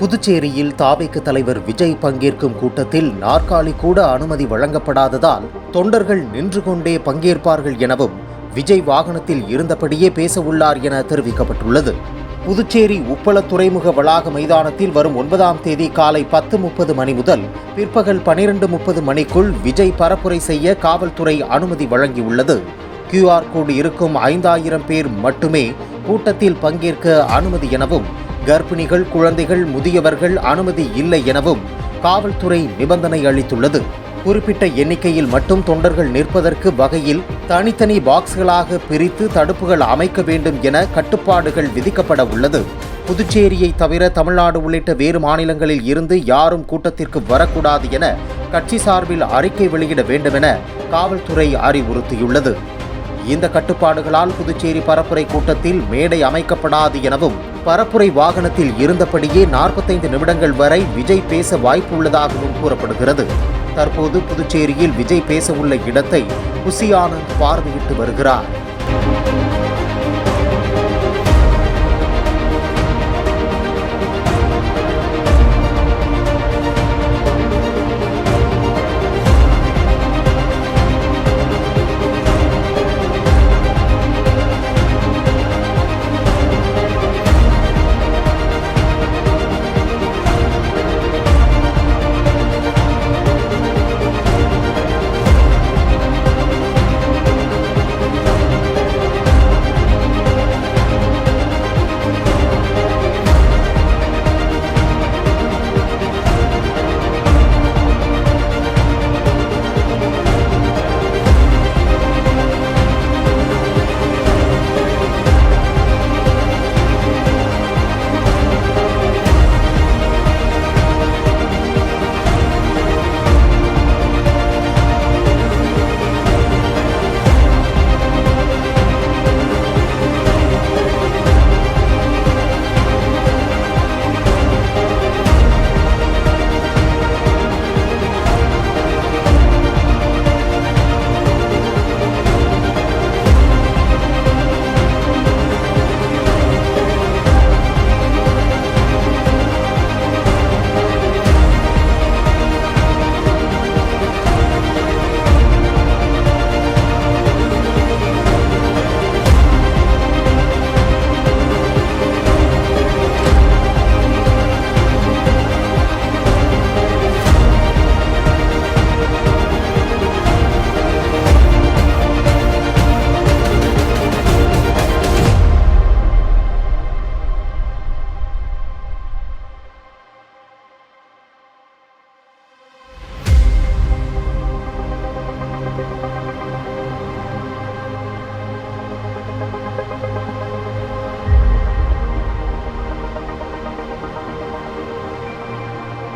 புதுச்சேரியில் தாவேக்கு தலைவர் விஜய் பங்கேற்கும் கூட்டத்தில் நாற்காலி கூட அனுமதி வழங்கப்படாததால் தொண்டர்கள் நின்று கொண்டே பங்கேற்பார்கள் எனவும் விஜய் வாகனத்தில் இருந்தபடியே பேச உள்ளார் என தெரிவிக்கப்பட்டுள்ளது. புதுச்சேரி உப்பள துறைமுக வளாக மைதானத்தில் வரும் 9ஆம் தேதி காலை 10:30 மணி முதல் பிற்பகல் 12:30 மணிக்குள் விஜய் பரப்புரை செய்ய காவல்துறை அனுமதி வழங்கியுள்ளது. QR கோடு இருக்கும் 5000 பேர் மட்டுமே கூட்டத்தில் பங்கேற்க அனுமதி எனவும் கர்ப்பிணிகள், குழந்தைகள், முதியவர்கள் அனுமதி இல்லை எனவும் காவல்துறை நிபந்தனை அளித்துள்ளது. குறிப்பிட்ட எண்ணிக்கையில் மட்டும் தொண்டர்கள் நிற்பதற்கு வகையில் தனித்தனி பாக்ஸ்களாக பிரித்து தடுப்புகள் அமைக்க வேண்டும் என கட்டுப்பாடுகள் விதிக்கப்பட உள்ளது. புதுச்சேரியை தவிர தமிழ்நாடு உள்ளிட்ட வேறு மாநிலங்களில் இருந்து யாரும் கூட்டத்திற்கு வரக்கூடாது என கட்சி சார்பில் அறிக்கை வெளியிட வேண்டும் என காவல்துறை அறிவுறுத்தியுள்ளது. இந்த கட்டுப்பாடுகளால் புதுச்சேரி பரப்புரை கூட்டத்தில் மேடை அமைக்கப்படாது எனவும் பரப்புரை வாகனத்தில் இருந்தபடியே 45 நிமிடங்கள் வரை விஜய் பேச வாய்ப்பு உள்ளதாகவும் கூறப்படுகிறது. தற்போது புதுச்சேரியில் விஜய் பேச உள்ள இடத்தை புசி ஆனந்த் பார்வையிட்டு வருகிறார்.